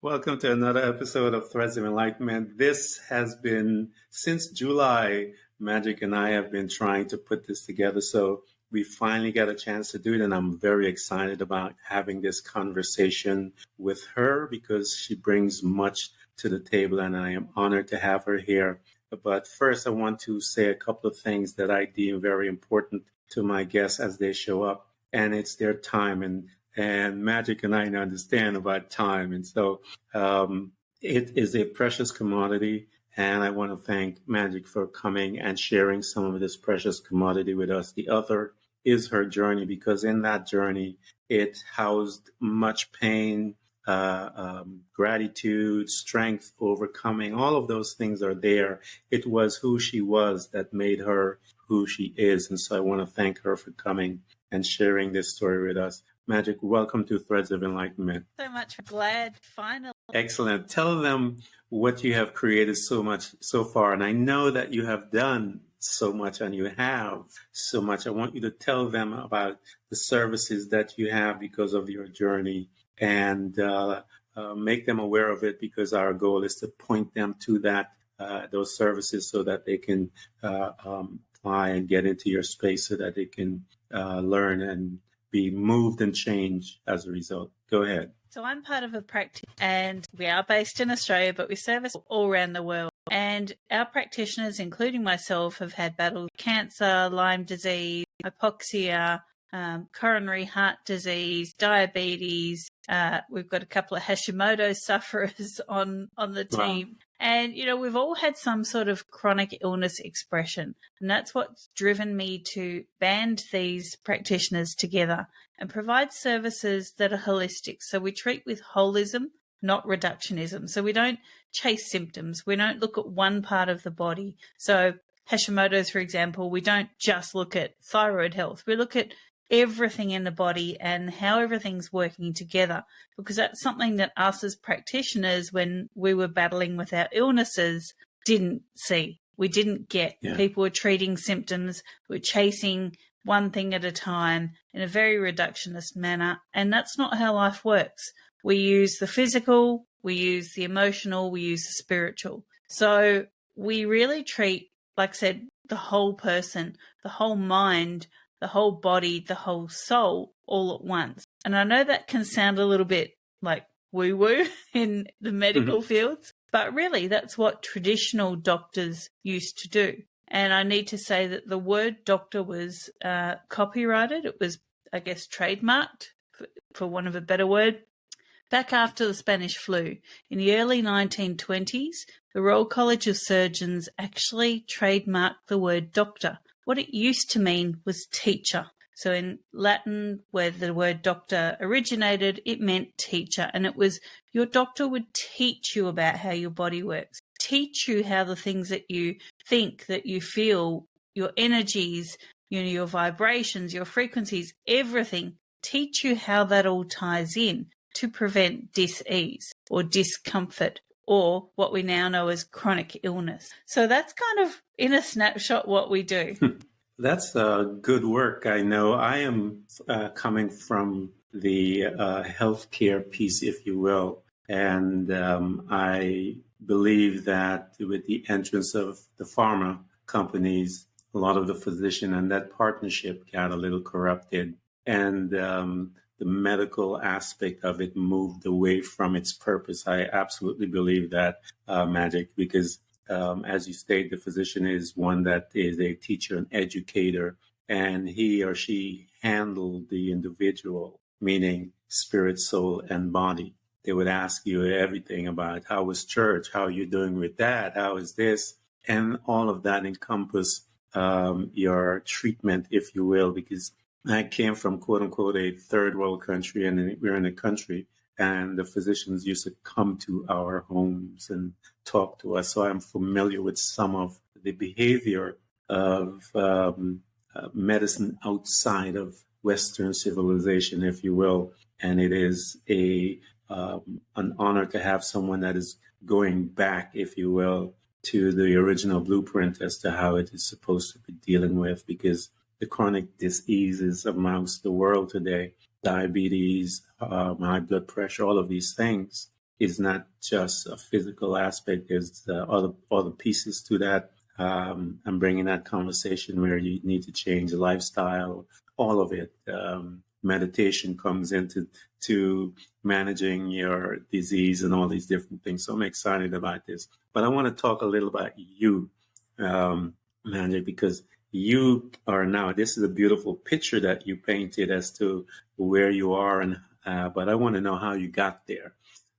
Welcome to another episode of Threads of Enlightenment. This has been, since July, Magic and I have been trying to put this together. So we finally got a chance to do it. And I'm very excited about having this conversation with her because she brings much to the table and I am honored to have her here. But first, I want to say a couple of things that I deem very important to my guests as they show up. And it's their time. And Magic and I understand about time. And so it is a precious commodity. And I want to thank Magic for coming and sharing some of this precious commodity with us. The other is her journey, because in that journey, it housed much pain, gratitude, strength, overcoming. All of those things are there. It was who she was that made her who she is. And so I want to thank her for coming and sharing this story with us. Magic, welcome to Threads of Enlightenment. So much. Glad finally. Excellent. Tell them what you have created so much so far. And I know that you have done so much and you have so much. I want you to tell them about the services that you have because of your journey and make them aware of it, because our goal is to point them to those services so that they can apply and get into your space so that they can learn and be moved and changed as a result. Go ahead. So I'm part of a practice and we are based in Australia, but we service all around the world. And our practitioners, including myself, have had battles with cancer, Lyme disease, hypoxia, coronary heart disease, diabetes. We've got a couple of Hashimoto sufferers on the team. Wow. And, we've all had some sort of chronic illness expression. And that's what's driven me to band these practitioners together and provide services that are holistic. So we treat with holism, not reductionism. So we don't chase symptoms. We don't look at one part of the body. So Hashimoto's, for example, we don't just look at thyroid health. We look at everything in the body and how everything's working together, because that's something that us as practitioners, when we were battling with our illnesses, didn't see. We didn't get. People were treating symptoms, we're chasing one thing at a time in a very reductionist manner, and that's not how life works. We use the physical, we use the emotional, we use the spiritual. So we really treat, like I said, the whole person, the whole mind, the whole body, the whole soul, all at once. And I know that can sound a little bit like woo-woo in the medical fields, but really that's what traditional doctors used to do. And I need to say that the word doctor was copyrighted. It was, I guess, trademarked, for want of a better word, back after the Spanish flu. In the early 1920s, the Royal College of Surgeons actually trademarked the word doctor. What it used to mean was teacher. So in Latin, where the word doctor originated, it meant teacher. And it was your doctor would teach you about how your body works, teach you how the things that you think, that you feel, your energies, your vibrations, your frequencies, everything, teach you how that all ties in to prevent dis-ease or discomfort, or what we now know as chronic illness. So that's kind of, in a snapshot, what we do. That's good work. I know I am coming from the healthcare piece, if you will, and I believe that with the entrance of the pharma companies, a lot of the physician and that partnership got a little corrupted, and the medical aspect of it moved away from its purpose. I absolutely believe that, Magic, because as you state, the physician is one that is a teacher and educator, and he or she handled the individual, meaning spirit, soul, and body. They would ask you everything about how was church, how are you doing with that, how is this, and all of that encompass your treatment, if you will, because I came from, quote unquote, a third world country, and we're in a country, and the physicians used to come to our homes and talk to us. So I'm familiar with some of the behavior of medicine outside of Western civilization, if you will. And it is an honor to have someone that is going back, if you will, to the original blueprint as to how it is supposed to be dealing with, because the chronic diseases amongst the world today, diabetes, high blood pressure, all of these things is not just a physical aspect. There's other pieces to that. I'm bringing that conversation where you need to change the lifestyle, all of it. Meditation comes into managing your disease and all these different things. So I'm excited about this. But I want to talk a little about you, Manjay, because you are now, this is a beautiful picture that you painted as to where you are, and but I want to know how you got there.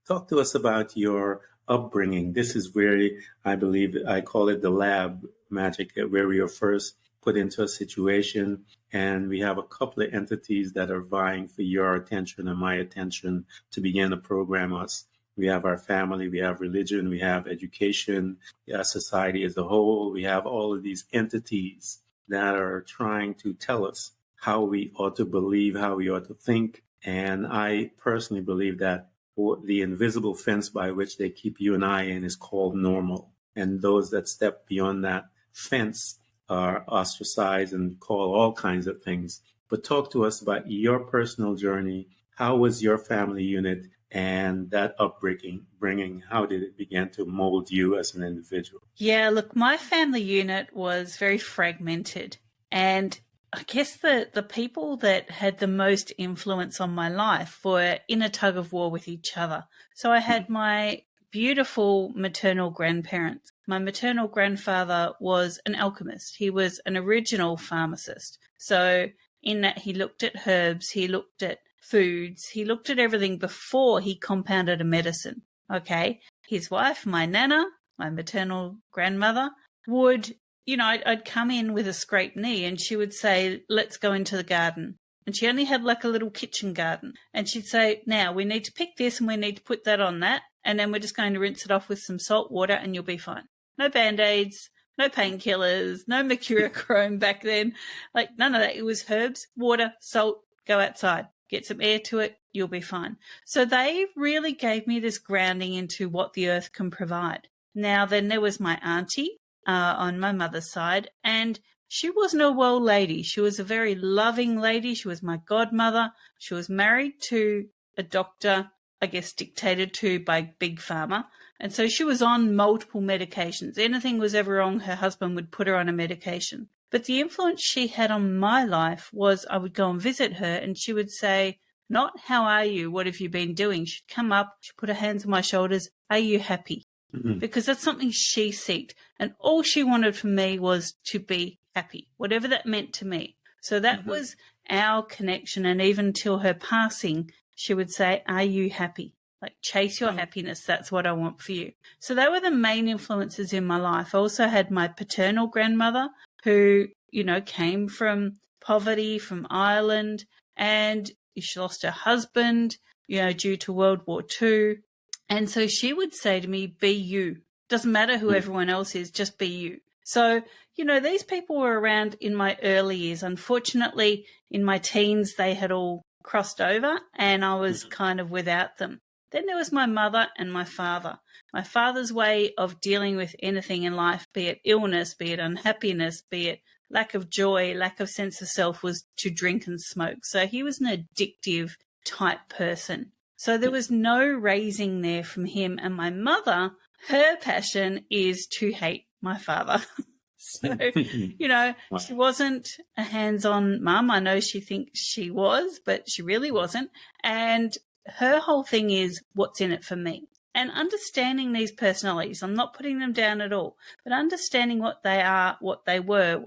Talk to us about your upbringing. This is where I believe I call it the lab magic, where we are first put into a situation, and we have a couple of entities that are vying for your attention and my attention to begin to program us. We have our family, we have religion, we have education, society as a whole. We have all of these entities that are trying to tell us how we ought to believe, how we ought to think. And I personally believe that the invisible fence by which they keep you and I in is called normal. And those that step beyond that fence are ostracized and called all kinds of things. But talk to us about your personal journey. How was your family unit and that upbringing? How did it begin to mold you as an individual? Yeah, look, my family unit was very fragmented. And I guess the people that had the most influence on my life were in a tug of war with each other. So I had my beautiful maternal grandparents. My maternal grandfather was an alchemist. He was an original pharmacist. So in that he looked at herbs, he looked at foods, he looked at everything before he compounded a medicine. Okay. His wife, my nana, my maternal grandmother, would, I'd come in with a scraped knee and she would say, let's go into the garden. And she only had like a little kitchen garden. And she'd say, now we need to pick this and we need to put that on that. And then we're just going to rinse it off with some salt water and you'll be fine. No Band-Aids, no painkillers, no mercurochrome back then. Like none of that. It was herbs, water, salt, go outside, get some air to it, you'll be fine. So they really gave me this grounding into what the earth can provide. Now then there was my auntie on my mother's side, and she wasn't a well lady. She was a very loving lady. She was my godmother. She was married to a doctor, I guess dictated to by Big Pharma. And so she was on multiple medications. Anything was ever wrong, her husband would put her on a medication. But the influence she had on my life was I would go and visit her and she would say, not how are you? What have you been doing? She'd come up, she'd put her hands on my shoulders. Are you happy? Mm-hmm. Because that's something she seeked. And all she wanted from me was to be happy, whatever that meant to me. So that was our connection. And even till her passing, she would say, are you happy? Like, chase your happiness. That's what I want for you. So they were the main influences in my life. I also had my paternal grandmother who, came from poverty, from Ireland, and she lost her husband, due to World War II. And so she would say to me, be you. Doesn't matter who everyone else is, just be you. So, these people were around in my early years. Unfortunately, in my teens, they had all crossed over and I was kind of without them. Then there was my mother and my father. My father's way of dealing with anything in life, be it illness, be it unhappiness, be it lack of joy, lack of sense of self, was to drink and smoke. So he was an addictive type person. So there was no raising there from him. And my mother, her passion is to hate my father. So, she wasn't a hands-on mum. I know she thinks she was, but she really wasn't. And her whole thing is what's in it for me. And understanding these personalities, I'm not putting them down at all, but understanding what they are, what they were,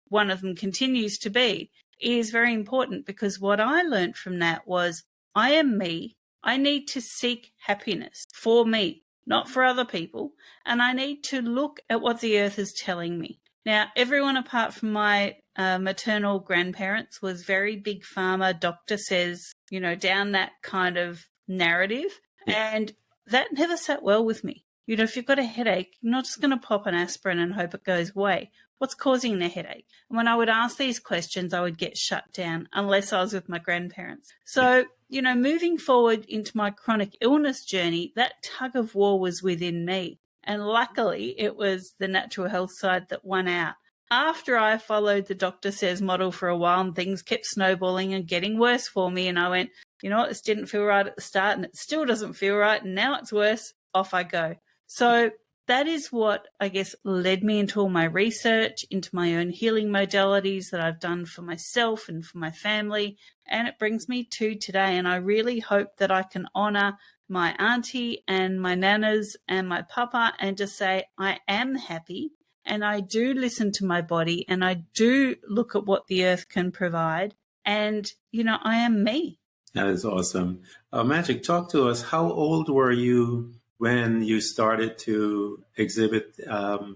one of them continues to be, is very important, because what I learned from that was I am me. I need to seek happiness for me, not for other people. And I need to look at what the earth is telling me. Now, everyone apart from my maternal grandparents was very Big Pharma, doctor says, down that kind of narrative. And that never sat well with me. If you've got a headache, you're not just going to pop an aspirin and hope it goes away. What's causing the headache? And when I would ask these questions, I would get shut down unless I was with my grandparents. So, moving forward into my chronic illness journey, that tug of war was within me. And luckily, it was the natural health side that won out. After I followed the doctor says model for a while and things kept snowballing and getting worse for me, and I went, you know what, this didn't feel right at the start and it still doesn't feel right and now it's worse, off I go. So that is what I guess led me into all my research, into my own healing modalities that I've done for myself and for my family. And it brings me to today. And I really hope that I can honor my auntie and my nanas and my papa and just say, I am happy and I do listen to my body and I do look at what the earth can provide. And, you know, I am me. That is awesome. Magic, talk to us. How old were you when you started to exhibit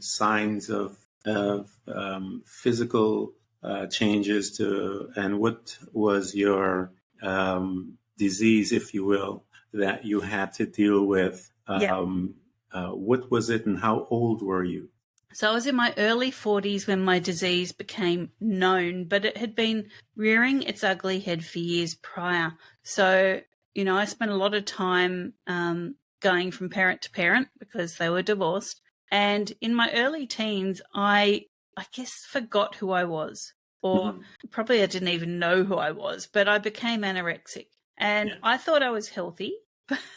signs of physical changes and what was your disease, if you will, that you had to deal with? What was it and how old were you? So I was in my early 40s when my disease became known, but it had been rearing its ugly head for years prior. So, you know, I spent a lot of time going from parent to parent because they were divorced. And in my early teens, I guess forgot who I was, or probably I didn't even know who I was, but I became anorexic. And I thought I was healthy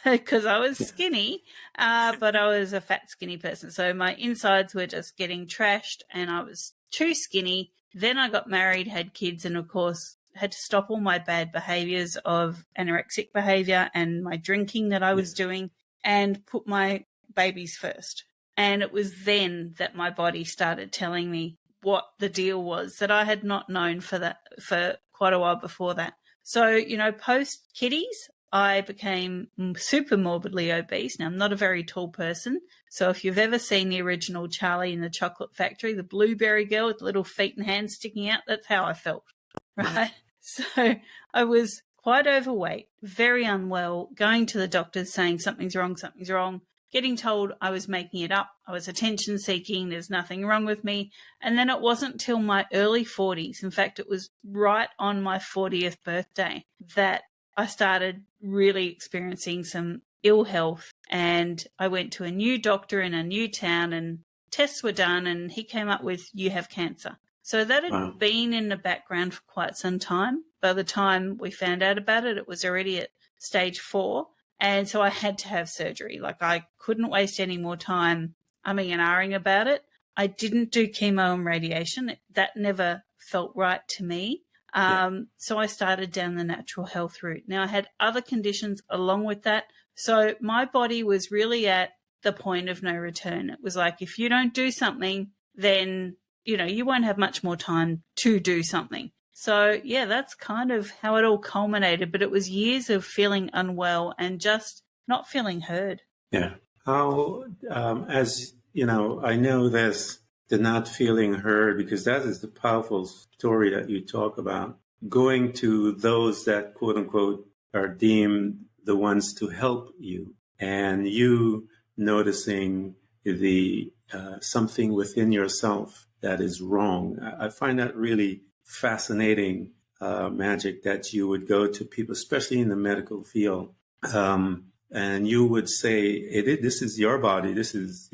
because I was skinny, but I was a fat, skinny person. So my insides were just getting trashed and I was too skinny. Then I got married, had kids, and of course had to stop all my bad behaviors of anorexic behavior and my drinking that I was doing and put my babies first. And it was then that my body started telling me what the deal was that I had not known for quite a while before that. So, you know, post kiddies, I became super morbidly obese. Now, I'm not a very tall person. So if you've ever seen the original Charlie in the Chocolate Factory, the blueberry girl with little feet and hands sticking out, that's how I felt, right? So I was quite overweight, very unwell, going to the doctors saying something's wrong, getting told I was making it up, I was attention seeking, there's nothing wrong with me. And then it wasn't till my early 40s, in fact, it was right on my 40th birthday, that I started really experiencing some ill health. And I went to a new doctor in a new town and tests were done and he came up with, you have cancer. So that had been in the background for quite some time. By the time we found out about it, it was already at stage 4. And so I had to have surgery. Like I couldn't waste any more time umming and ahhing about it. I didn't do chemo and radiation. That never felt right to me. So I started down the natural health route. Now I had other conditions along with that. So my body was really at the point of no return. It was like, if you don't do something, then, you know, you won't have much more time to do something. So yeah, that's kind of how it all culminated, but it was years of feeling unwell and just not feeling heard. Yeah. How, as you know, I know this, the not feeling heard, because that is the powerful story that you talk about. Going to those that, quote unquote, are deemed the ones to help you, and you noticing the something within yourself that is wrong. I find that really fascinating, Magic, that you would go to people, especially in the medical field, and you would say, this is your body, this is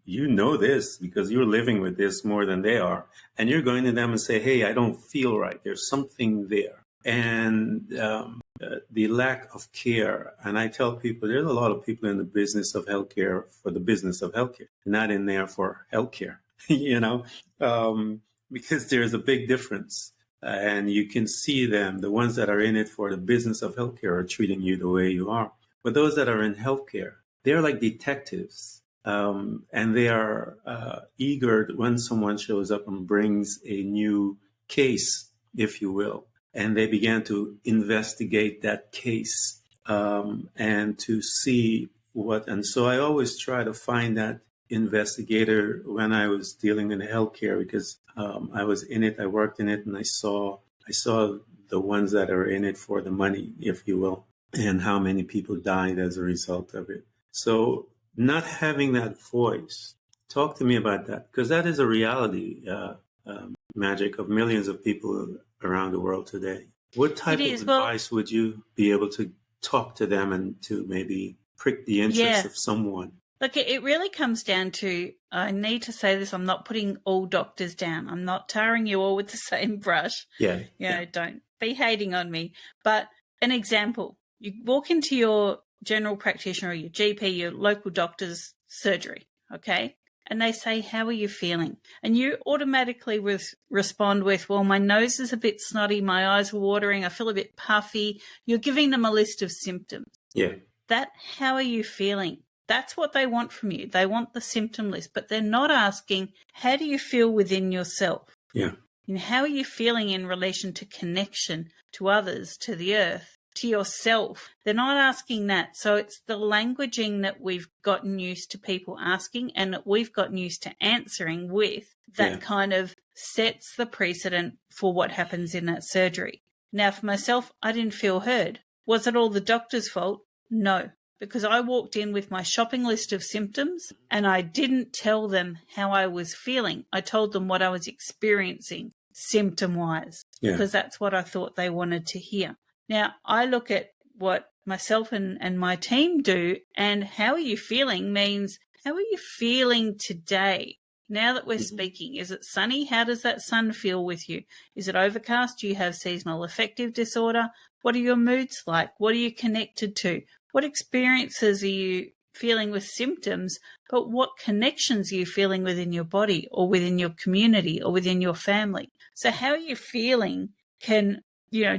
you know this because you're living with this more than they are. And you're going to them and say, hey, I don't feel right. There's something there. And the lack of care. And I tell people, there's a lot of people in the business of healthcare for the business of healthcare, not in there for healthcare, you know, because there's a big difference. And you can see them, the ones that are in it for the business of healthcare are treating you the way you are. But those that are in healthcare, they're like detectives. And they are eager when someone shows up and brings a new case, if you will, and they began to investigate that case and to see what. And so I always try to find that investigator when I was dealing in healthcare, because I was in it, I worked in it, and I saw the ones that are in it for the money, if you will, and how many people died as a result of it. So not having that voice, talk to me about that, because that is a reality, Magic, of millions of people around the world today. What type of advice would you be able to talk to them and to maybe prick the interest of someone? Look, it really comes down to, I need to say this, I'm not putting all doctors down. I'm not tarring you all with the same brush. Don't be hating on me. But an example. You walk into your general practitioner or your GP, your local doctor's surgery, okay? And they say, how are you feeling? And you automatically respond with, well, my nose is a bit snotty, my eyes are watering, I feel a bit puffy. You're giving them a list of symptoms. Yeah. That, how are you feeling? That's what they want from you. They want the symptom list, but they're not asking, how do you feel within yourself? Yeah. And how are you feeling in relation to connection to others, to the earth, to yourself? They're not asking that. So it's the languaging that we've gotten used to people asking and that we've gotten used to answering with that kind of sets the precedent for what happens in that surgery. Now, for myself, I didn't feel heard. Was it all the doctor's fault? No, because I walked in with my shopping list of symptoms and I didn't tell them how I was feeling. I told them what I was experiencing symptom-wise, because that's what I thought they wanted to hear. Now, I look at what myself and my team do, and how are you feeling means, how are you feeling today? Now that we're speaking, is it sunny? How does that sun feel with you? Is it overcast? Do you have seasonal affective disorder? What are your moods like? What are you connected to? What experiences are you feeling with symptoms, but what connections are you feeling within your body or within your community or within your family? So how you're feeling can,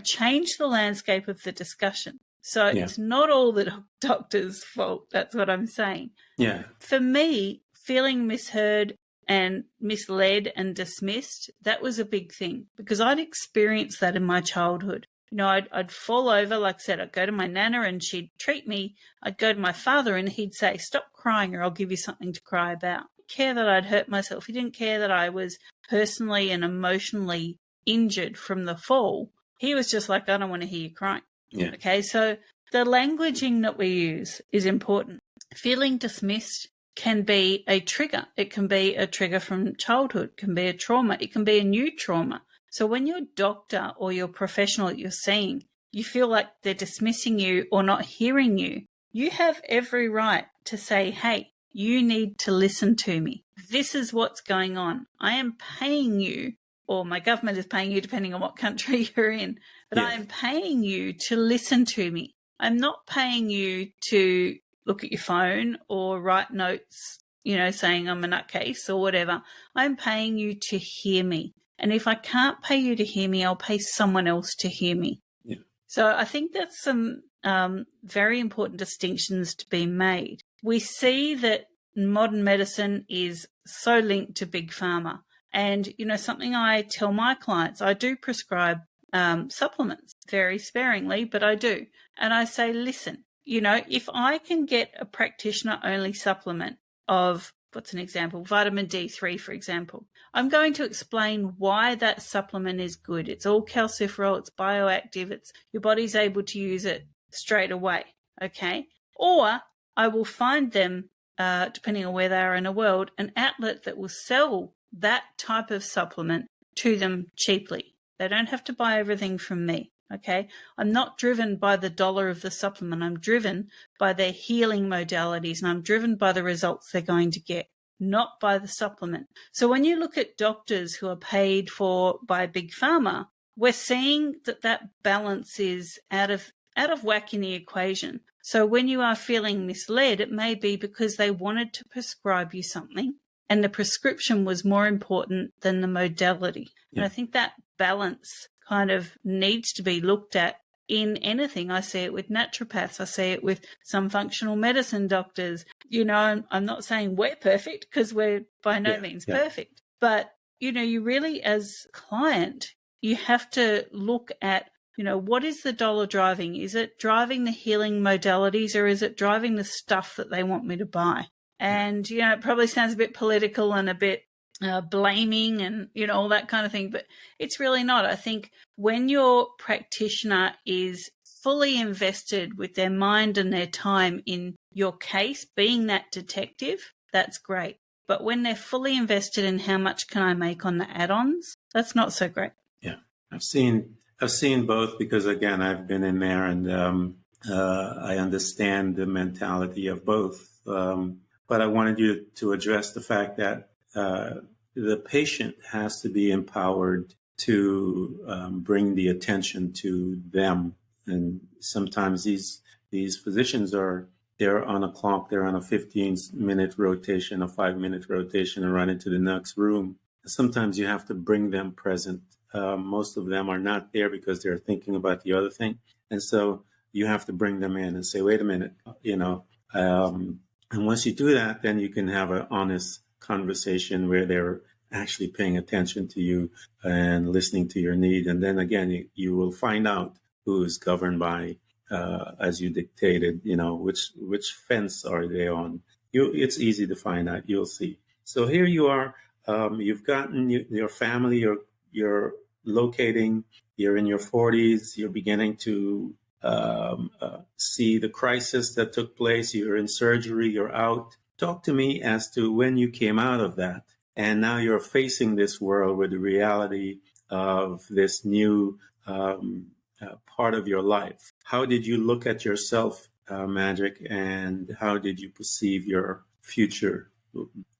change the landscape of the discussion. So it's not all the doctor's fault. That's what I'm saying. Yeah. For me, feeling misheard and misled and dismissed, that was a big thing because I'd experienced that in my childhood. I'd fall over, like I said, I'd go to my nana and she'd treat me. I'd go to my father and he'd say, stop crying or I'll give you something to cry about. He didn't care that I'd hurt myself. He didn't care that I was personally and emotionally injured from the fall. He was just like, I don't want to hear you crying. Yeah. Okay, so the languaging that we use is important. Feeling dismissed can be a trigger. It can be a trigger from childhood. It can be a trauma. It can be a new trauma. So when your doctor or your professional that you're seeing, you feel like they're dismissing you or not hearing you, you have every right to say, hey, you need to listen to me. This is what's going on. I am paying you, or my government is paying you depending on what country you're in, but I am paying you to listen to me. I'm not paying you to look at your phone or write notes, saying I'm a nutcase or whatever. I'm paying you to hear me. And if I can't pay you to hear me, I'll pay someone else to hear me. Yeah. So I think that's some very important distinctions to be made. We see that modern medicine is so linked to big pharma. And, something I tell my clients, I do prescribe supplements very sparingly, but I do. And I say, listen, if I can get a practitioner-only supplement of, what's an example, vitamin D3, for example, I'm going to explain why that supplement is good. It's all calciferol, it's bioactive, your body's able to use it straight away, okay? Or I will find them, depending on where they are in the world, an outlet that will sell that type of supplement to them cheaply. They don't have to buy everything from me, okay? I'm not driven by the dollar of the supplement. I'm driven by their healing modalities, and I'm driven by the results they're going to get, not by the supplement. So when you look at doctors who are paid for by big pharma, we're seeing that balance is out of whack in the equation. So when you are feeling misled, it may be because they wanted to prescribe you something and the prescription was more important than the modality. Yeah. And I think that balance kind of needs to be looked at in anything. I see it with naturopaths. I see it with some functional medicine doctors. I'm not saying we're perfect because we're by no means perfect. But, you really, as a client, you have to look at, what is the dollar driving? Is it driving the healing modalities or is it driving the stuff that they want me to buy? And, it probably sounds a bit political and a bit blaming and, all that kind of thing, but it's really not. I think when your practitioner is fully invested with their mind and their time in your case, being that detective, that's great. But when they're fully invested in how much can I make on the add-ons, that's not so great. Yeah, I've seen both because, again, I've been in there and I understand the mentality of both. But I wanted you to address the fact that the patient has to be empowered to bring the attention to them And sometimes these physicians they're on a clock, they're on a 15-minute rotation, a 5-minute rotation, and run into the next room. Sometimes you have to bring them present. Most of them are not there because they're thinking about the other thing. And so you have to bring them in and say, wait a minute, and once you do that, then you can have an honest conversation where they're actually paying attention to you and listening to your need. And then again, you will find out who is governed by, as you dictated, which fence are they on. It's easy to find out. You'll see. So here you are. You've gotten your family. You're locating. You're in your 40s. You're beginning to see the crisis that took place. You're in surgery. You're out. Talk to me as to when you came out of that, and now you're facing this world with the reality of this new part of your life. How did you look at yourself, Magic, and how did you perceive your future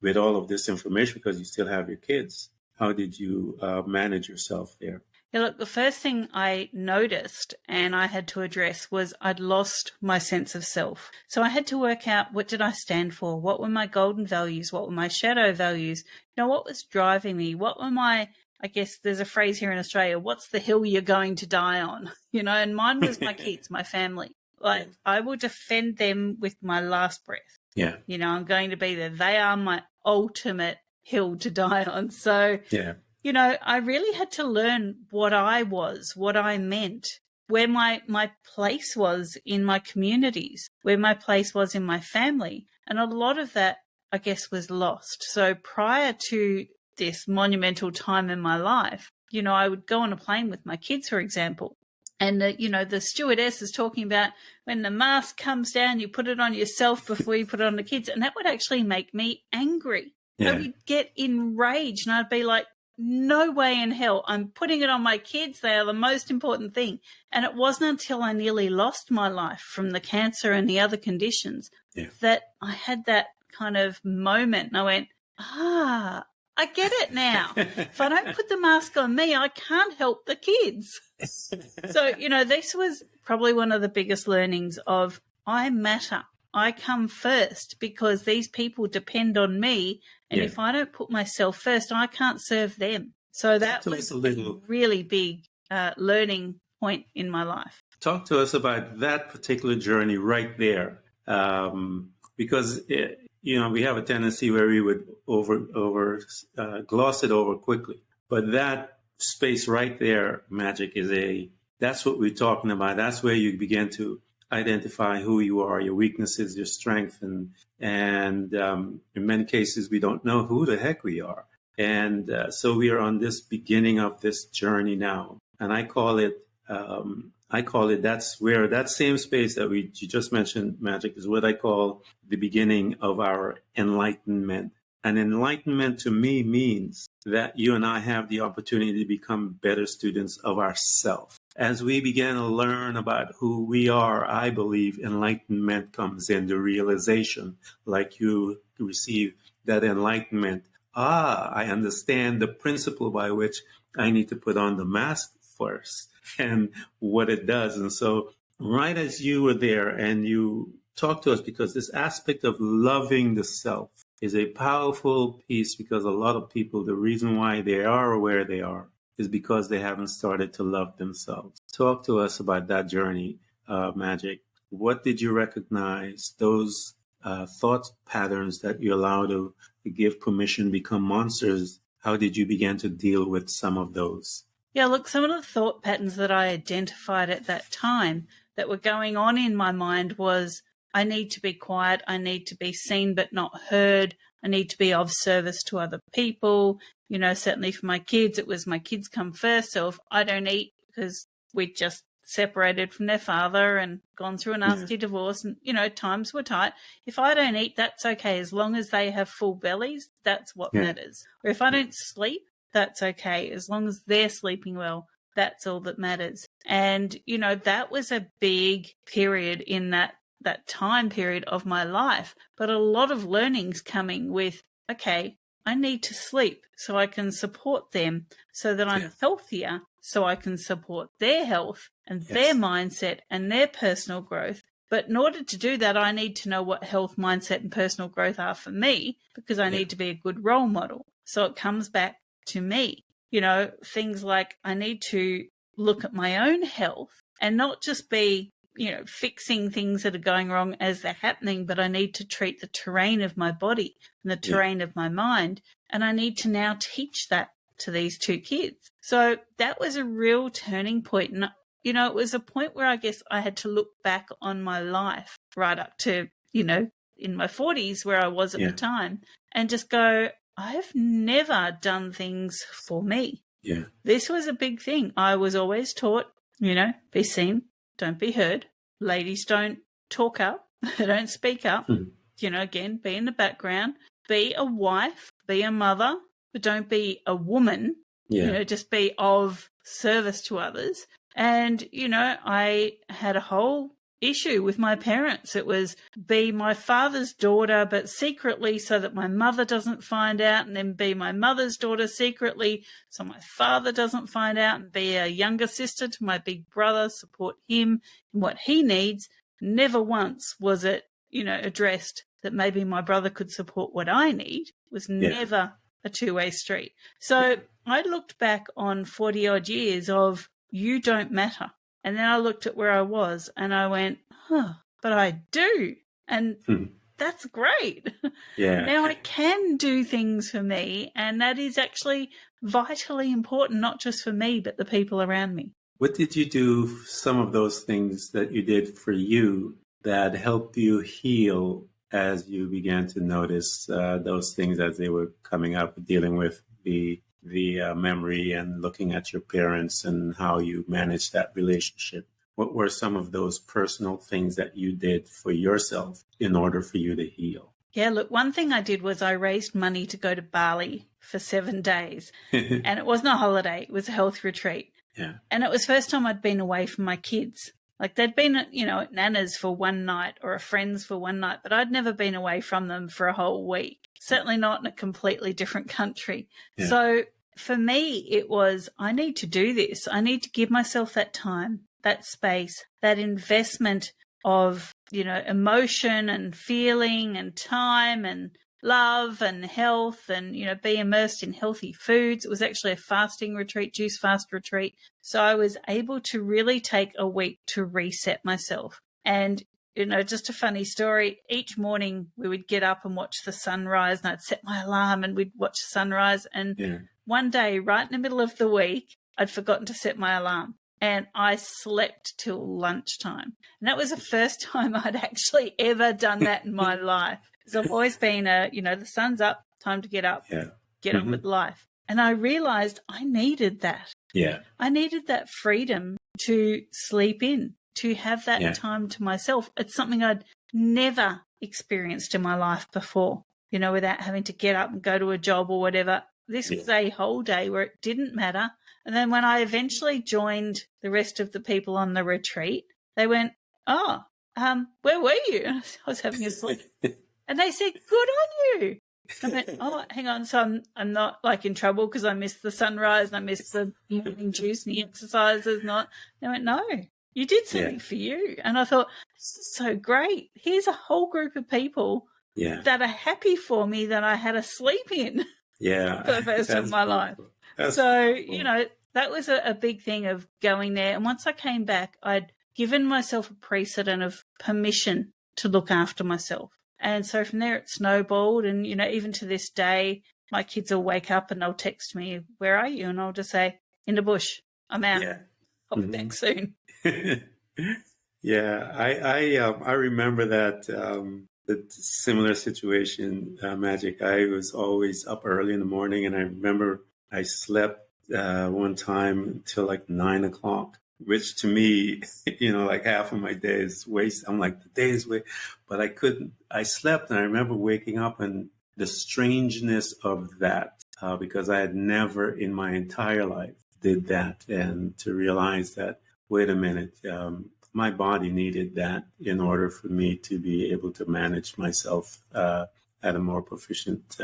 with all of this information? Because you still have your kids. How did you manage yourself there? Yeah, look, the first thing I noticed and I had to address was I'd lost my sense of self. So I had to work out, what did I stand for? What were my golden values? What were my shadow values? What was driving me? What were my, I guess there's a phrase here in Australia, what's the hill you're going to die on? And mine was my kids, my family. Like, I will defend them with my last breath. Yeah. I'm going to be there. They are my ultimate hill to die on. So, yeah. I really had to learn what I was, what I meant, where my place was in my communities, where my place was in my family. And a lot of that, I guess, was lost. So prior to this monumental time in my life, I would go on a plane with my kids, for example. And, the stewardess is talking about when the mask comes down, you put it on yourself before you put it on the kids. And that would actually make me angry. Yeah. I would get enraged and I'd be like, no way in hell. I'm putting it on my kids. They are the most important thing. And it wasn't until I nearly lost my life from the cancer and the other conditions that I had that kind of moment. And I went, I get it now. If I don't put the mask on me, I can't help the kids. So, this was probably one of the biggest learnings of I matter. I come first because these people depend on me. And if I don't put myself first, I can't serve them. So that was a really big learning point in my life. Talk to us about that particular journey right there. Because, we have a tendency where we would gloss it over quickly. But that space right there, Magic, that's what we're talking about. That's where you begin to identify who you are, your weaknesses, your strength, and in many cases we don't know who the heck we are. And so we are on this beginning of this journey now, and I call it that's where that same space that you just mentioned, Magic, is what I call the beginning of our enlightenment. And enlightenment to me means that you and I have the opportunity to become better students of ourselves. As we begin to learn about who we are, I believe enlightenment comes in, the realization, like you receive that enlightenment. I understand the principle by which I need to put on the mask first and what it does. And so right as you were there and you talked to us, because this aspect of loving the self is a powerful piece, because a lot of people, the reason why they are where they are is because they haven't started to love themselves. Talk to us about that journey, Magic. What did you recognize, those thought patterns that you allow to give permission become monsters? How did you begin to deal with some of those? Yeah, look, some of the thought patterns that I identified at that time that were going on in my mind was, I need to be quiet, I need to be seen but not heard, I need to be of service to other people. Certainly for my kids, it was my kids come first. So if I don't eat because we just separated from their father and gone through a nasty divorce and, times were tight. If I don't eat, that's okay. As long as they have full bellies, that's what matters. Or if I don't sleep, that's okay. As long as they're sleeping well, that's all that matters. And, that was a big period in that time period of my life. But a lot of learnings coming with, okay, I need to sleep so I can support them so that I'm healthier, so I can support their health and their mindset and their personal growth. But in order to do that, I need to know what health, mindset, and personal growth are for me, because I need to be a good role model. So it comes back to me. You know, things like I need to look at my own health and not just be, you know, fixing things that are going wrong as they're happening, but I need to treat the terrain of my body and the terrain of my mind. And I need to now teach that to these two kids. So that was a real turning point. And, you know, it was a point where I guess I had to look back on my life right up to, you know, in my 40s where I was at the time, and just go, I've never done things for me. Yeah. This was a big thing. I was always taught, you know, be seen, don't be heard. Ladies don't talk up, they don't speak up. You know, again, be in the background, be a wife, be a mother, but don't be a woman. You know, just be of service to others. And, you know, I had a whole issue with my parents. It was be my father's daughter, but secretly so that my mother doesn't find out, and then be my mother's daughter secretly so my father doesn't find out, and be a younger sister to my big brother, support him in what he needs. Never once was it, you know, addressed that maybe my brother could support what I need. It was never a two-way street. So I looked back on 40 odd years of you don't matter. And then I looked at where I was and I went, but I do. And that's great. Now I can do things for me. And that is actually vitally important, not just for me, but the people around me. What did you do, some of those things that you did for you that helped you heal as you began to notice those things as they were coming up, dealing with the memory and looking at your parents and how you managed that relationship? What were some of those personal things that you did for yourself in order for you to heal? Yeah, look, one thing I did was I raised money to go to Bali for 7 days. And it wasn't a holiday, it was a health retreat. And it was the first time I'd been away from my kids. Like they'd been, you know, at Nana's for one night or a friend's for one night, but I'd never been away from them for a whole week, certainly not in a completely different country. So for me, it was, I need to do this. I need to give myself that time, that space, that investment of, you know, emotion and feeling and time and love and health and, you know, be immersed in healthy foods. It was actually a fasting retreat, juice fast retreat. So I was able to really take a week to reset myself. And, you know, just a funny story, each morning we would get up and watch the sunrise, and I'd set my alarm and we'd watch the sunrise. And one day, right in the middle of the week, I'd forgotten to set my alarm. And I slept till lunchtime. And that was the first time I'd actually ever done that in my life. Because I've always been you know, the sun's up, time to get up, get on with life. And I realized I needed that. I needed that freedom to sleep in, to have that time to myself. It's something I'd never experienced in my life before, you know, without having to get up and go to a job or whatever. This was a whole day where it didn't matter. And then when I eventually joined the rest of the people on the retreat, they went, where were you? I was having a sleep. And they said, good on you. I went, hang on. So I'm not like in trouble because I missed the sunrise and I missed the morning juice and the exercises. They went, no, you did something for you. And I thought, this is so great. Here's a whole group of people that are happy for me that I had a sleep in for the first time in my life. So, you know, that was a big thing of going there. And once I came back, I'd given myself a precedent of permission to look after myself. And so from there it snowballed. And, you know, even to this day, my kids will wake up and they'll text me, where are you? And I'll just say, in the bush, I'm out. I'll be back soon. I remember that the similar situation, Magic. I was always up early in the morning, and I remember I slept one time until like 9 o'clock, which to me, you know, like half of my day is waste. I'm like, the day is waste, but I couldn't. I slept, and I remember waking up and the strangeness of that, because I had never in my entire life did that, and to realize that, wait a minute, my body needed that in order for me to be able to manage myself at a more proficient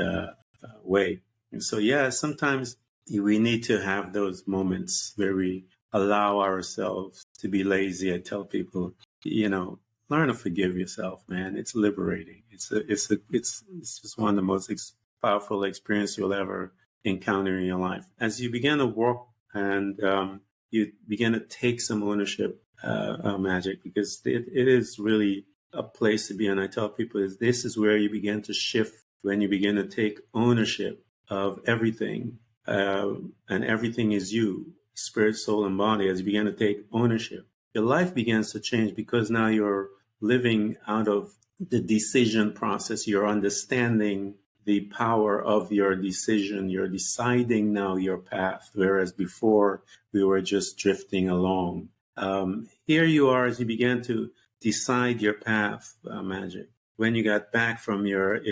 way. And so, sometimes we need to have those moments where we allow ourselves to be lazy. I tell people, learn to forgive yourself, man. It's liberating. It's just one of the most powerful experiences you'll ever encounter in your life. As you begin to work and you begin to take some ownership, Magic, because it is really a place to be. And I tell people this is where you begin to shift when you begin to take ownership of everything. And everything is you, spirit, soul, and body. As you begin to take ownership, your life begins to change because now you're living out of the decision process. You're understanding the power of your decision. You're deciding now your path, whereas before we were just drifting along. Here you are as you begin to decide your path, Magic. When you got back from your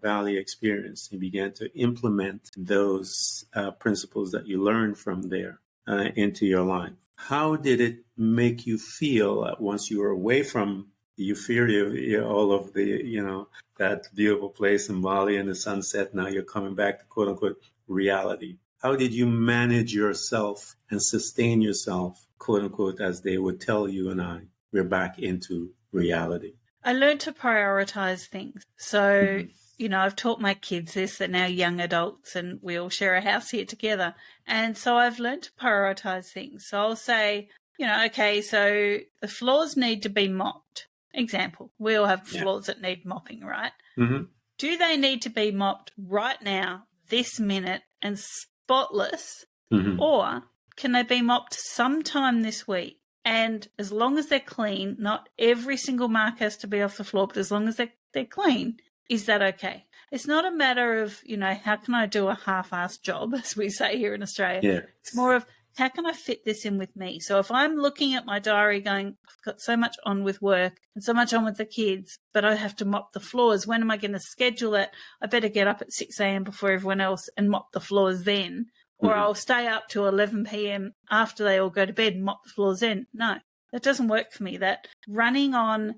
Bali experience, you began to implement those principles that you learned from there into your life. How did it make you feel once you were away from the euphoria of all of the, that beautiful place in Bali and the sunset? Now you're coming back to quote unquote reality. How did you manage yourself and sustain yourself, quote unquote, as they would tell you and I? We're back into reality. I learned to prioritize things. So, I've taught my kids this, they're now young adults and we all share a house here together. And so I've learned to prioritize things. So I'll say, okay, so the floors need to be mopped. Example, we all have floors that need mopping, right? Mm-hmm. Do they need to be mopped right now, this minute, and spotless? Mm-hmm. Or can they be mopped sometime this week? And as long as they're clean, not every single mark has to be off the floor, but as long as they're clean, is that okay? It's not a matter of, how can I do a half-assed job, as we say here in Australia. Yeah. It's more of, how can I fit this in with me? So if I'm looking at my diary going, I've got so much on with work and so much on with the kids, but I have to mop the floors. When am I going to schedule it? I better get up at 6 a.m. before everyone else and mop the floors then. Or I'll stay up till 11 p.m. after they all go to bed and mop the floors in. No, that doesn't work for me. That running on,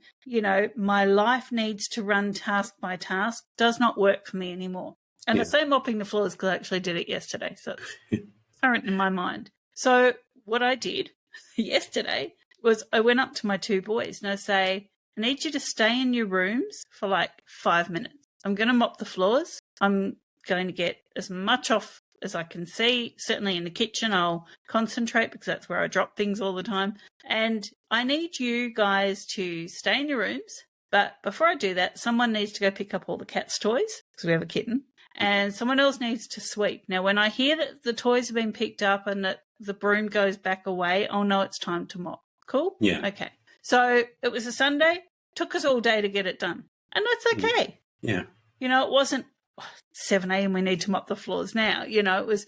my life needs to run task by task does not work for me anymore. And I say mopping the floors because I actually did it yesterday. So it's current in my mind. So what I did yesterday was I went up to my two boys and I say, I need you to stay in your rooms for like 5 minutes. I'm going to mop the floors. I'm going to get as much off as I can see. Certainly in the kitchen, I'll concentrate because that's where I drop things all the time. And I need you guys to stay in your rooms. But before I do that, someone needs to go pick up all the cat's toys because we have a kitten. And someone else needs to sweep. Now, when I hear that the toys have been picked up and that the broom goes back away, I'll know it's time to mop. Cool? Yeah. Okay. So it was a Sunday. Took us all day to get it done. And that's okay. Yeah. It wasn't 7 a.m. we need to mop the floors now. It was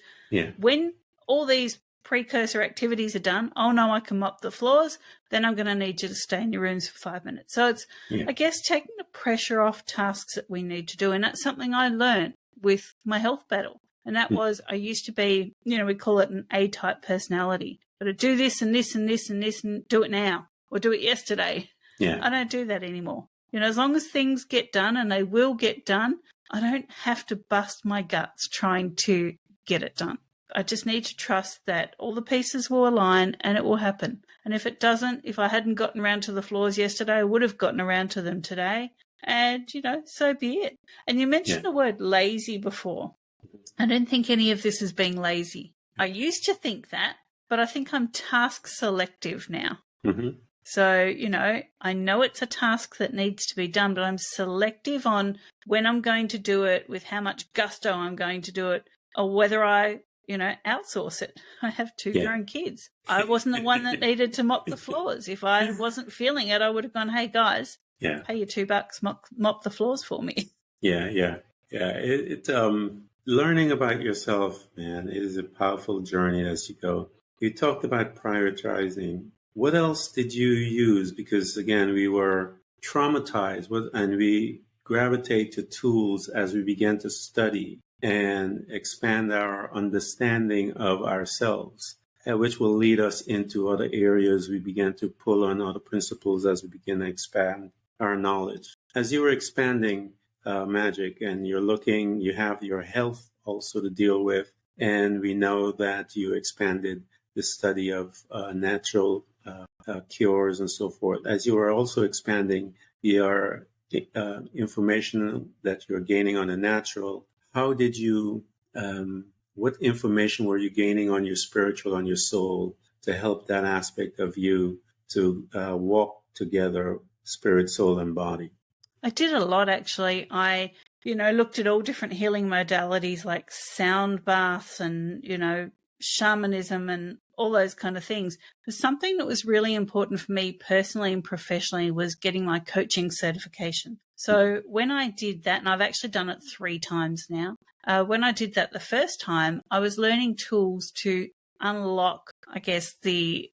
when all these precursor activities are done, oh no, I can mop the floors, then I'm going to need you to stay in your rooms for 5 minutes. So it's, I guess, taking the pressure off tasks that we need to do. And that's something I learned with my health battle. And that was, I used to be, we call it an A-type personality. Got to do this and this and this and this and do it now or do it yesterday. Yeah. I don't do that anymore. As long as things get done, and they will get done, I don't have to bust my guts trying to get it done. I just need to trust that all the pieces will align and it will happen. And if it doesn't, if I hadn't gotten around to the floors yesterday, I would have gotten around to them today. And, so be it. And you mentioned the word lazy before. I don't think any of this is being lazy. I used to think that, but I think I'm task selective now. Mm-hmm. So, I know it's a task that needs to be done, but I'm selective on when I'm going to do it, with how much gusto I'm going to do it, or whether I, outsource it. I have two grown kids. I wasn't the one that needed to mop the floors. If I wasn't feeling it, I would have gone, hey, guys, pay you $2, mop the floors for me. Yeah. Learning about yourself, man, is a powerful journey as you go. You talked about prioritizing. What else did you use? Because, again, we were traumatized and we gravitate to tools as we began to study and expand our understanding of ourselves, which will lead us into other areas. We began to pull on other principles as we begin to expand our knowledge. As you were expanding Magic, and you have your health also to deal with, And we know that you expanded the study of natural cures and so forth. As you are also expanding your information that you're gaining on the natural, how did you, what information were you gaining on your spiritual, on your soul, to help that aspect of you to walk together, spirit, soul, and body? I did a lot, actually. I, looked at all different healing modalities like sound baths and, shamanism and all those kind of things. But something that was really important for me personally and professionally was getting my coaching certification. So when I did that, and I've actually done it 3 times now, when I did that the first time, I was learning tools to unlock, I guess, the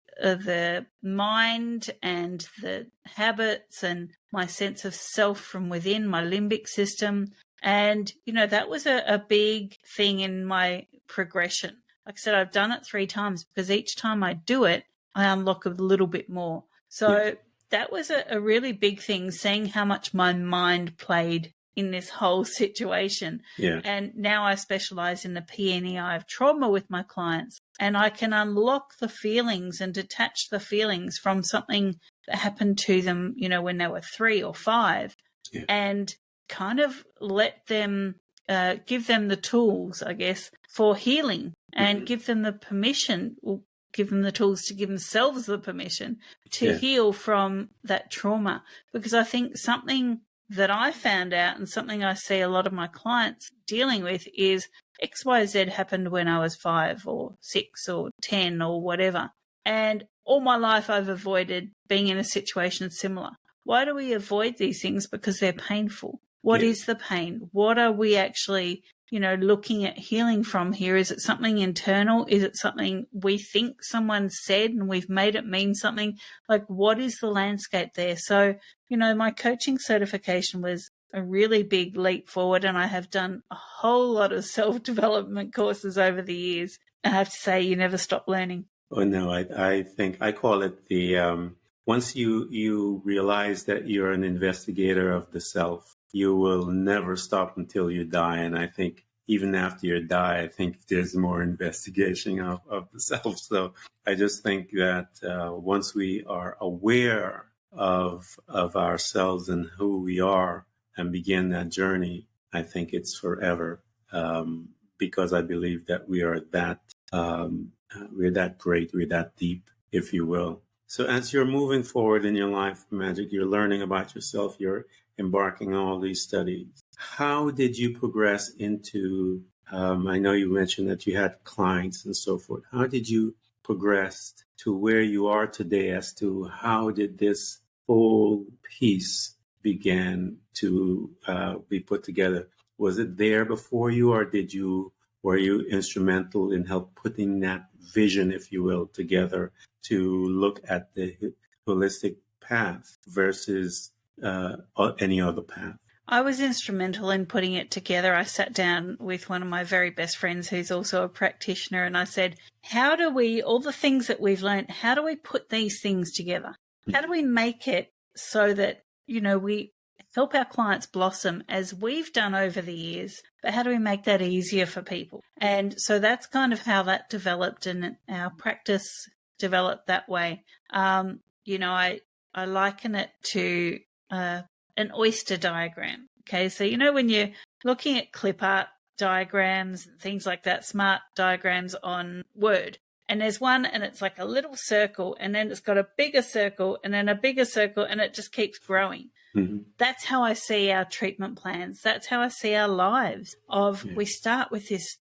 mind and the habits and my sense of self from within, my limbic system. And, that was a big thing in my progression. Like I said, I've done it 3 times because each time I do it, I unlock a little bit more. So that was a really big thing, seeing how much my mind played in this whole situation. Yeah. And now I specialize in the PNEI of trauma with my clients, and I can unlock the feelings and detach the feelings from something that happened to them, when they were 3 or 5, and kind of let them, give them the tools, I guess, for healing, and give them the permission, or give them the tools to give themselves the permission to heal from that trauma. Because I think something that I found out, and something I see a lot of my clients dealing with, is XYZ happened when I was 5 or 6 or 10 or whatever. And all my life I've avoided being in a situation similar. Why do we avoid these things? Because they're painful. What is the pain? What are we actually, looking at healing from here? Is it something internal? Is it something we think someone said and we've made it mean something? Like, what is the landscape there? So, my coaching certification was a really big leap forward, and I have done a whole lot of self-development courses over the years. I have to say, you never stop learning. Oh, no, I think I call it the, once you realize that you're an investigator of the self, you will never stop until you die. And I think even after you die, I think there's more investigation of the self. So I just think that once we are aware of ourselves and who we are and begin that journey, I think it's forever, because I believe that we are that we're that great, we're that deep, if you will. So as you're moving forward in your life, Magic, you're learning about yourself, you're embarking on all these studies. How did you progress into, I know you mentioned that you had clients and so forth. How did you progress to where you are today, as to how did this whole piece began to be put together? Was it there before you, or were you instrumental in help putting that vision, if you will, together to look at the holistic path versus any other path? I was instrumental in putting it together. I sat down with one of my very best friends who's also a practitioner, and I said, how do we, all the things that we've learned, how do we put these things together? How do we make it so that, we help our clients blossom as we've done over the years, but how do we make that easier for people? And so that's kind of how that developed, and our practice developed that way. I liken it to an oyster diagram. Okay, so when you're looking at clip art diagrams, things like that, smart diagrams on Word, and there's one and it's like a little circle, and then it's got a bigger circle, and then a bigger circle, and it just keeps growing. Mm-hmm. That's how I see our treatment plans. That's how I see our lives. We start with this,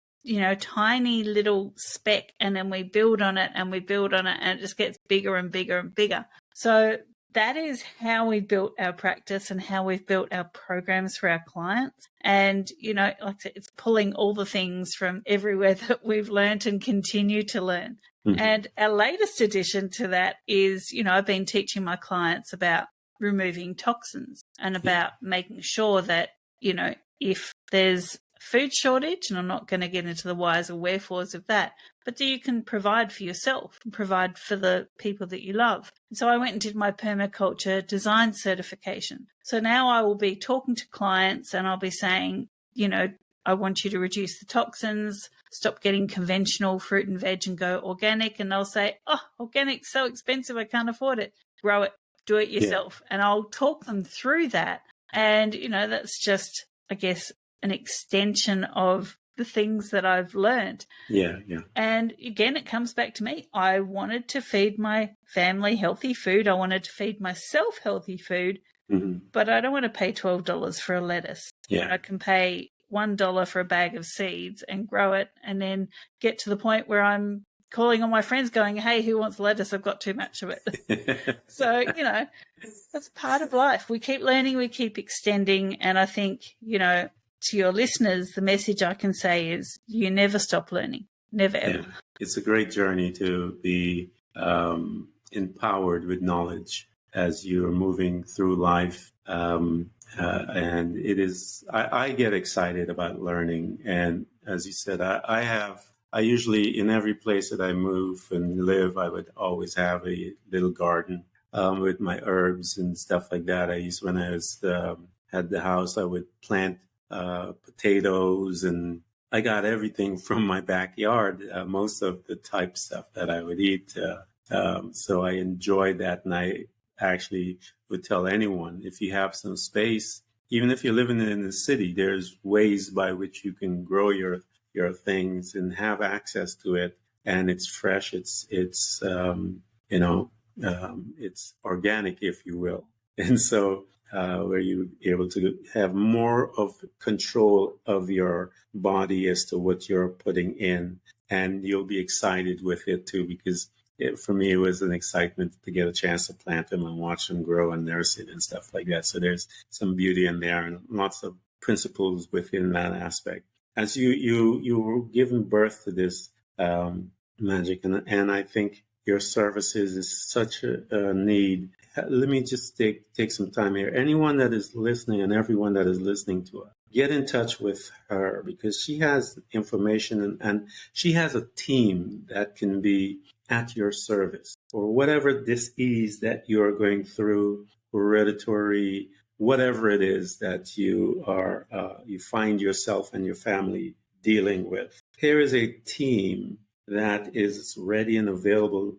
tiny little speck, and then we build on it and we build on it, and it just gets bigger and bigger and bigger. So that is how we built our practice and how we've built our programs for our clients. And, like I said, it's pulling all the things from everywhere that we've learned and continue to learn. Mm-hmm. And our latest addition to that is, I've been teaching my clients about removing toxins and about making sure that, if there's food shortage, and I'm not going to get into the whys or wherefores of that, but that you can provide for yourself and provide for the people that you love. And so I went and did my permaculture design certification. So now I will be talking to clients and I'll be saying, I want you to reduce the toxins, stop getting conventional fruit and veg and go organic. And they'll say, oh, organic's so expensive, I can't afford it. Grow it, do it yourself. Yeah. And I'll talk them through that. And, that's just, I guess, an extension of the things that I've learned. Yeah. And again, it comes back to me. I wanted to feed my family healthy food. I wanted to feed myself healthy food, but I don't want to pay $12 for a lettuce. Yeah. I can pay $1 for a bag of seeds and grow it, and then get to the point where I'm calling on my friends going, hey, who wants lettuce? I've got too much of it. So, that's part of life. We keep learning, we keep extending. And I think, to your listeners, the message I can say is you never stop learning. Never, ever. Yeah. It's a great journey to be empowered with knowledge as you're moving through life. And it is, I get excited about learning. And as you said, I usually, in every place that I move and live, I would always have a little garden with my herbs and stuff like that. When I was at the house, I would plant potatoes, and I got everything from my backyard, most of the type stuff that I would eat. So I enjoyed that. And I actually would tell anyone, if you have some space, even if you're living in the city, there's ways by which you can grow your things and have access to it. And it's fresh. It's organic, if you will. And so, where you're able to have more of control of your body as to what you're putting in, and you'll be excited with it too, because for me, it was an excitement to get a chance to plant them and watch them grow and nurse it and stuff like that. So there's some beauty in there and lots of principles within that aspect. As you were giving birth to this magic, and I think your services is such a need. Let me just take some time here. Anyone that is listening and everyone that is listening to her, get in touch with her, because she has information and she has a team that can be at your service for whatever dis-ease that you're going through, hereditary, whatever it is that you find yourself and your family dealing with. Here is a team that is ready and available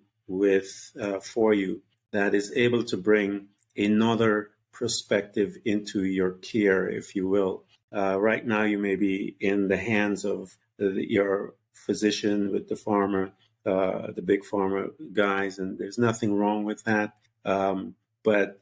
for you, that is able to bring another perspective into your care, if you will. Right now, you may be in the hands of your physician with the big pharma guys, and there's nothing wrong with that. But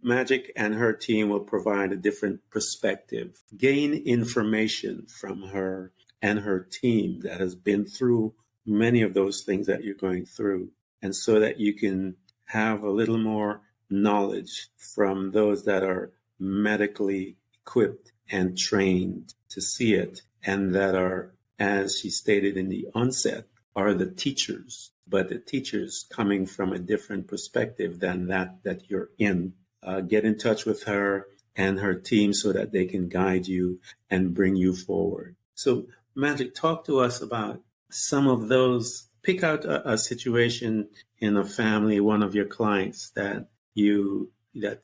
Magic and her team will provide a different perspective. Gain information from her and her team that has been through many of those things that you're going through, and so that you can have a little more knowledge from those that are medically equipped and trained to see it, and that are, as she stated in the onset, are the teachers, but the teachers coming from a different perspective than that you're in. Get in touch with her and her team so that they can guide you and bring you forward. So, Magic, talk to us about some of those. Pick out a situation in a family, one of your clients that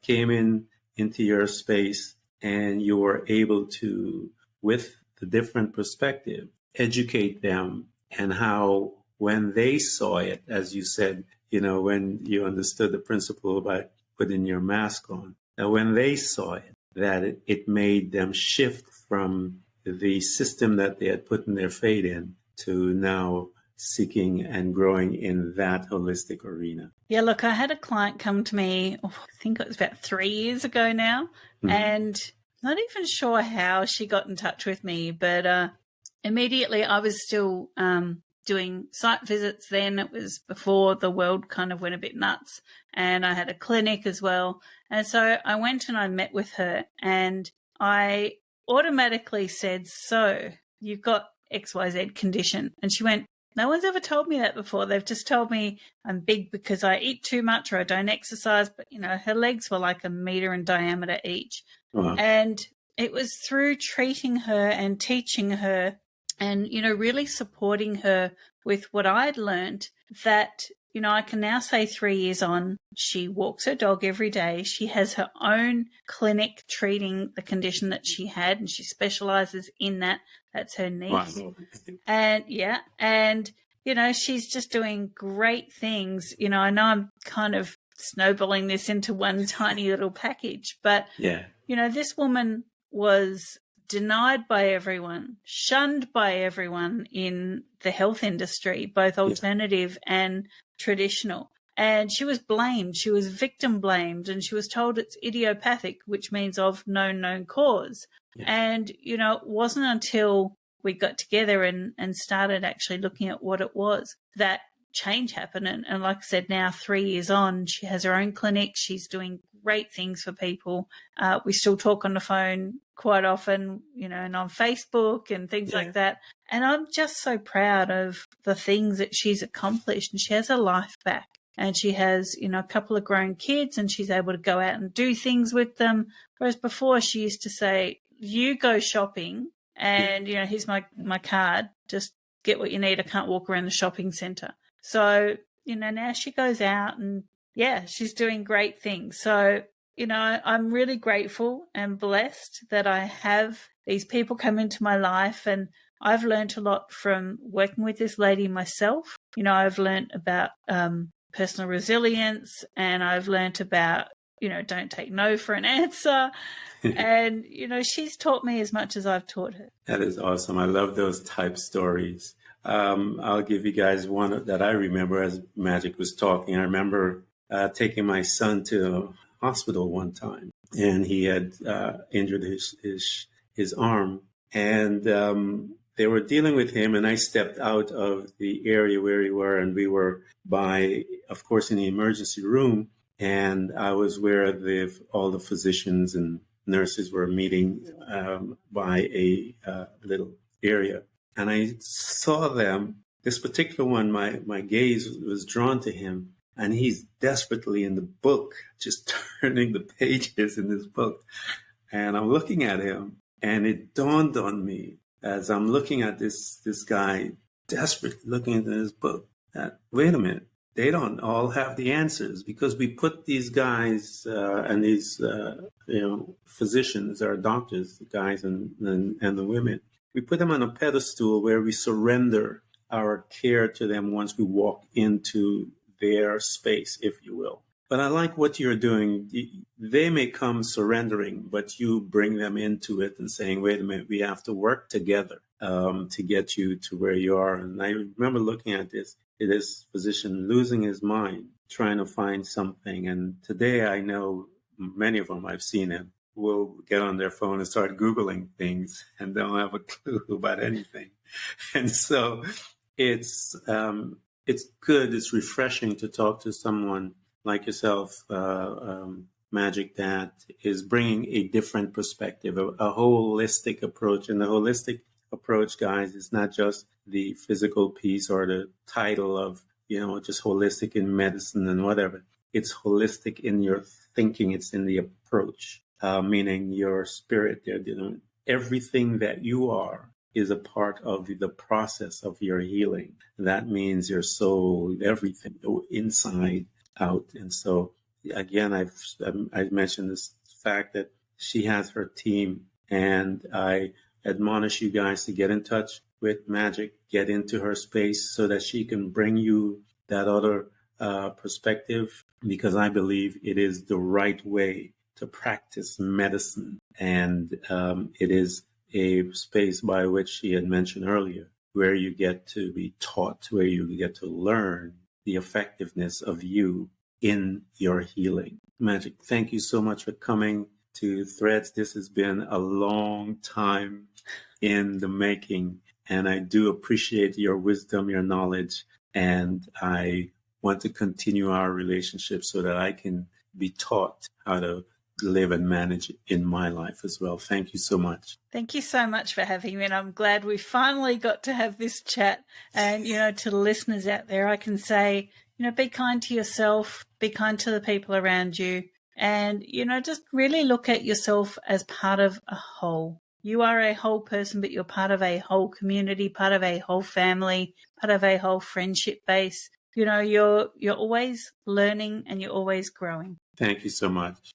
came into your space, and you were able to, with the different perspective, educate them, and how when they saw it, as you said, when you understood the principle about putting your mask on, and when they saw it, that it made them shift from the system that they had put in their faith in to now seeking and growing in that holistic arena. Yeah, look, I had a client come to me, I think it was about 3 years ago now, and not even sure how she got in touch with me, but immediately I was still doing site visits then. It was before the world kind of went a bit nuts, and I had a clinic as well. And so I went and I met with her, and I automatically said, so you've got XYZ condition. And she went, no one's ever told me that before. They've just told me I'm big because I eat too much or I don't exercise. But, her legs were like 1 meter in diameter each. Wow. And it was through treating her and teaching her and, really supporting her with what I'd learned that, I can now say 3 years on, she walks her dog every day. She has her own clinic treating the condition that she had, and she specializes in that. That's her niche. Wow. And she's just doing great things. I know I'm kind of snowballing this into one tiny little package, but, this woman was denied by everyone, shunned by everyone in the health industry, both alternative and traditional. And she was blamed. She was victim blamed, and she was told it's idiopathic, which means of no known cause. Yeah. And, it wasn't until we got together and started actually looking at what it was that change happened. And like I said, now 3 years on, she has her own clinic. She's doing great things for people. We still talk on the phone quite often, and on Facebook and things like that. And I'm just so proud of the things that she's accomplished. And she has her life back. And she has, a couple of grown kids, and she's able to go out and do things with them. Whereas before she used to say, you go shopping and, here's my card. Just get what you need. I can't walk around the shopping centre. So, now she goes out and, she's doing great things. So, I'm really grateful and blessed that I have these people come into my life, and I've learned a lot from working with this lady myself. I've learned about personal resilience, and I've learned about, don't take no for an answer. And, she's taught me as much as I've taught her. That is awesome. I love those type stories. I'll give you guys one that I remember as Magic was talking. I remember taking my son to a hospital one time, and he had injured his arm, and they were dealing with him, and I stepped out of the area where we were, and we were by, of course, in the emergency room, and I was where all the physicians and nurses were meeting by a little area. And I saw them, this particular one, my gaze was drawn to him, and he's desperately in the book, just turning the pages in this book. And I'm looking at him, and it dawned on me as I'm looking at this guy desperately looking into this book that, wait a minute, they don't all have the answers, because we put these guys and these, physicians or doctors, the guys and the women, we put them on a pedestal where we surrender our care to them once we walk into their space, if you will. But I like what you're doing. They may come surrendering, but you bring them into it and saying, wait a minute, we have to work together to get you to where you are. And I remember looking at this physician losing his mind, trying to find something. And today I know many of them, I've seen them, will get on their phone and start Googling things and don't have a clue about anything. And so it's good. It's refreshing to talk to someone like yourself, Magic, that is bringing a different perspective, a holistic approach. And the holistic approach, guys, is not just the physical piece or the title of, just holistic in medicine and whatever. It's holistic in your thinking. It's in the approach, meaning your spirit. Everything that you are is a part of the process of your healing. That means your soul, everything, inside out. And so, again, I've mentioned this fact that she has her team, and I admonish you guys to get in touch with Magic, get into her space so that she can bring you that other perspective, because I believe it is the right way to practice medicine. And it is a space by which she had mentioned earlier, where you get to be taught, where you get to learn the effectiveness of you in your healing. Magic, thank you so much for coming to Threads. This has been a long time in the making, and I do appreciate your wisdom, your knowledge, and I want to continue our relationship so that I can be taught how to live and manage in my life as well. Thank you so much. Thank you so much for having me, and I'm glad we finally got to have this chat. And, to the listeners out there, I can say, be kind to yourself, be kind to the people around you, and, just really look at yourself as part of a whole. You are a whole person, but you're part of a whole community, part of a whole family, part of a whole friendship base. you're always learning and you're always growing. Thank you so much.